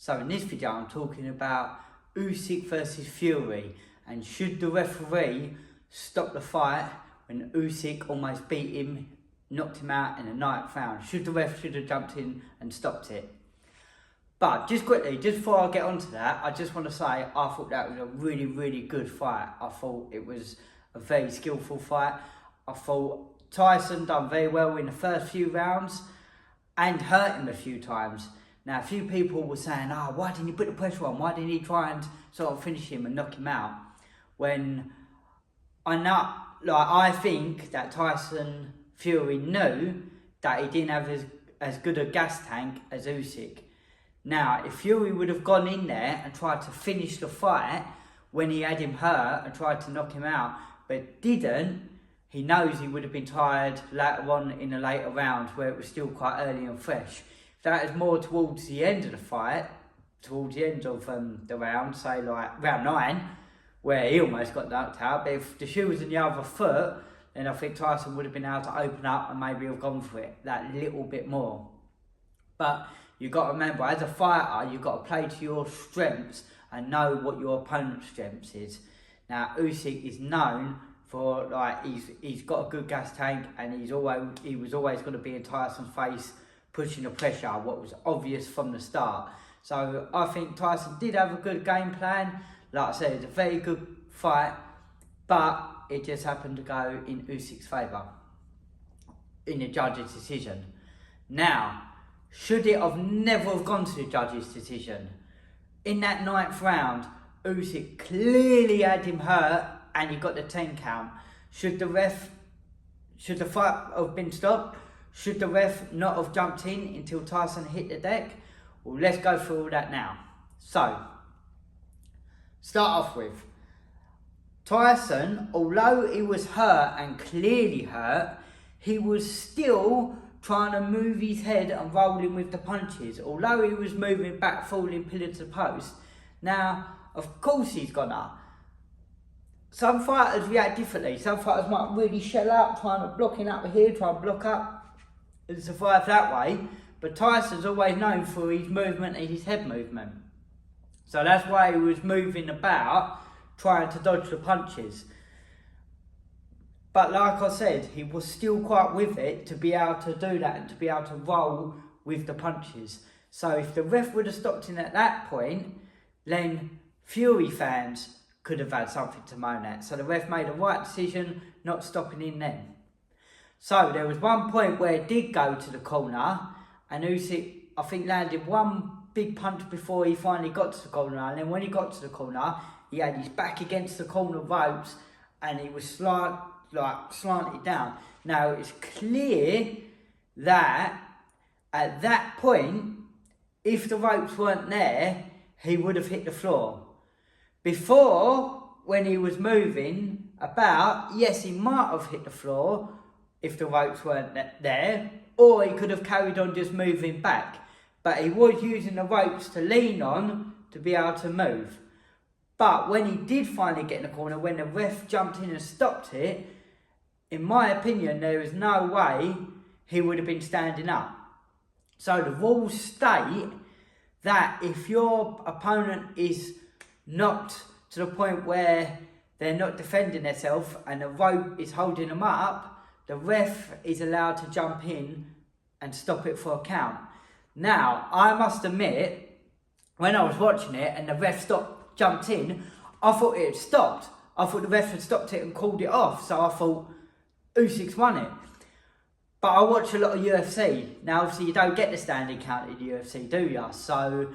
So in this video I'm talking about Usyk versus Fury, and should the referee stop the fight when Usyk almost beat him, knocked him out in the 9th round? Should have jumped in and stopped it? But just quickly, just before I get onto that, I just want to say I thought that was a really good fight. I thought it was a very skillful fight. I thought Tyson done very well in the first few rounds and hurt him a few times. Now, a few people were saying, why didn't he put the pressure on? Why didn't he try and sort of finish him and knock him out? When I think that Tyson Fury knew that he didn't have as good a gas tank as Usyk. Now, if Fury would have gone in there and tried to finish the fight when he had him hurt and tried to knock him out, but didn't, he knows he would have been tired later on in the later rounds where it was still quite early and fresh. That is more towards the end of the fight, towards the end of the round, say like round 9, where he almost got knocked out. But if the shoe was in the other foot, then I think Tyson would have been able to open up and maybe have gone for it that little bit more. But you've got to remember, as a fighter, you've got to play to your strengths and know what your opponent's strengths is. Now, Usyk is known for, he's got a good gas tank, and he was always going to be in Tyson's face, pushing the pressure, what was obvious from the start. So I think Tyson did have a good game plan. Like I said, it's a very good fight, but it just happened to go in Usyk's favour in the judge's decision. Now, should it have never have gone to the judge's decision? In that 9th round, Usyk clearly had him hurt and he got the 10 count. Should the fight have been stopped? Should the ref not have jumped in until Tyson hit the deck? Well, let's go through all that now. So, start off with Tyson, although he was hurt and clearly hurt, he was still trying to move his head and rolling with the punches, although he was moving back, falling pillar to post. Now, of course he's gonna. Some fighters react differently. Some fighters might really shell out, trying to block in up here, try and block up and survive that way. But Tyson's always known for his movement and his head movement. So that's why he was moving about, trying to dodge the punches. But like I said, he was still quite with it to be able to do that and to be able to roll with the punches. So if the ref would have stopped him at that point, then Fury fans could have had something to moan at. So the ref made a right decision not stopping him then. So there was one point where it did go to the corner, and Usyk, I think, landed one big punch before he finally got to the corner. And then when he got to the corner, he had his back against the corner ropes and he was slanted down. Now, it's clear that at that point, if the ropes weren't there, he would have hit the floor. Before, when he was moving about, yes, he might have hit the floor if the ropes weren't there, or he could have carried on just moving back. But he was using the ropes to lean on to be able to move. But when he did finally get in the corner, when the ref jumped in and stopped it, in my opinion, there is no way he would have been standing up. So the rules state that if your opponent is knocked to the point where they're not defending themselves and the rope is holding them up, the ref is allowed to jump in and stop it for a count. Now, I must admit, when I was watching it and the ref jumped in, I thought it had stopped. I thought the ref had stopped it and called it off. So I thought Usyk's won it. But I watch a lot of UFC. Now, obviously, you don't get the standing count in the UFC, do you? So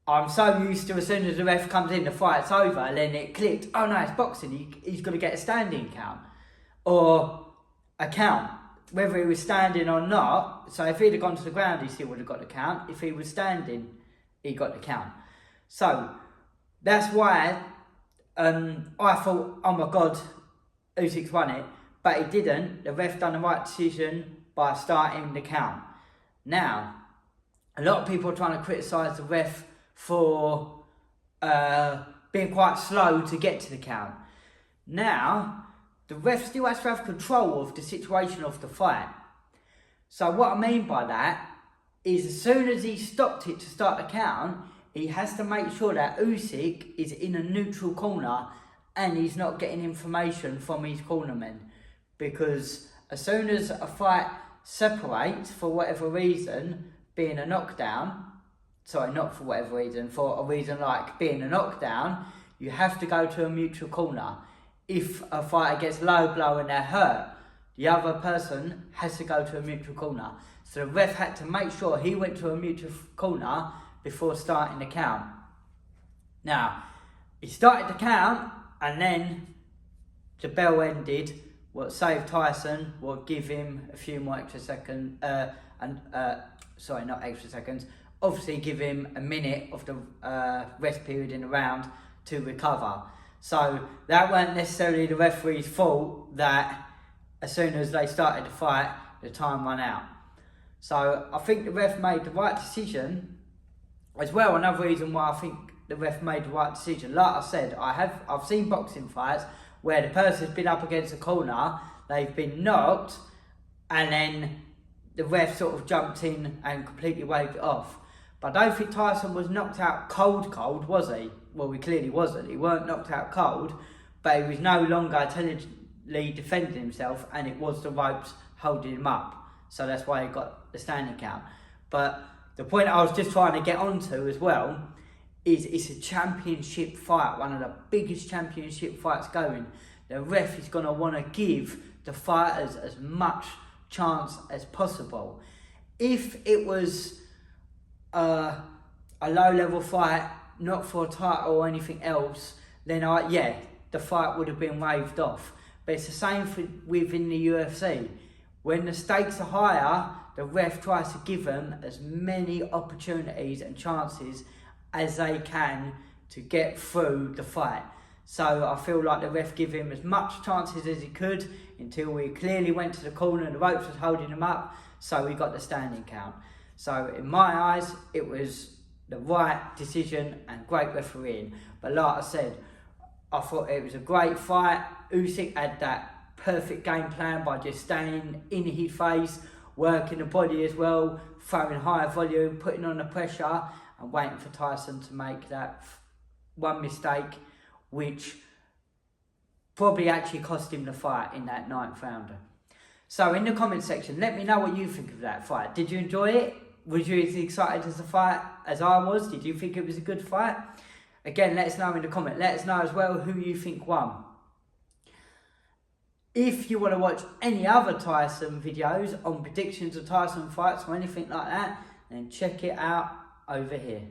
I'm so used to, as soon as the ref comes in, the fight's over, and then it clicked, oh no, it's boxing, he's going to get a standing count. Or a count, whether he was standing or not. So if he'd have gone to the ground, he still would have got the count. If he was standing, he got the count. So that's why I thought, oh my God, Usyk's won it. But he didn't. The ref done the right decision by starting the count. Now, a lot of people are trying to criticise the ref for being quite slow to get to the count. Now, the ref still has to have control of the situation of the fight. So what I mean by that is, as soon as he stopped it to start the count, he has to make sure that Usyk is in a neutral corner and he's not getting information from his cornermen. Because as soon as a fight separates for whatever reason, being a knockdown, sorry, not for whatever reason, for a reason like being a knockdown, you have to go to a neutral corner. If a fighter gets low blow and they're hurt, the other person has to go to a neutral corner. So the ref had to make sure he went to a neutral corner before starting the count. Now, he started the count and then the bell ended. What saved Tyson will give him a few more extra seconds, sorry, not extra seconds, obviously give him a minute of the rest period in the round to recover. So that weren't necessarily the referee's fault that as soon as they started the fight, the time ran out. So I think the ref made the right decision. As well, another reason why I think the ref made the right decision, like I said, I've seen boxing fights where the person's been up against a corner, they've been knocked, and then the ref sort of jumped in and completely waved it off. But I don't think Tyson was knocked out cold, was he? Well, he clearly wasn't. He weren't knocked out cold, but he was no longer intelligently defending himself, and it was the ropes holding him up. So that's why he got the standing count. But the point I was just trying to get onto as well is it's a championship fight, one of the biggest championship fights going. The ref is going to want to give the fighters as much chance as possible. If it was a low-level fight, not for a title or anything else, then the fight would have been waved off. But it's the same within the UFC. When the stakes are higher, the ref tries to give them as many opportunities and chances as they can to get through the fight. So I feel like the ref gave him as much chances as he could until he clearly went to the corner and the ropes was holding him up, so he got the standing count. So in my eyes, it was the right decision and great refereeing. But like I said, I thought it was a great fight. Usyk had that perfect game plan by just staying in his face, working the body as well, throwing higher volume, putting on the pressure, and waiting for Tyson to make that one mistake, which probably actually cost him the fight in that 9th rounder. So in the comment section, let me know what you think of that fight. Did you enjoy it? Was you as excited as the fight as I was? Did you think it was a good fight? Again, let us know in the comment. Let us know as well who you think won. If you want to watch any other Tyson videos on predictions of Tyson fights or anything like that, then check it out over here.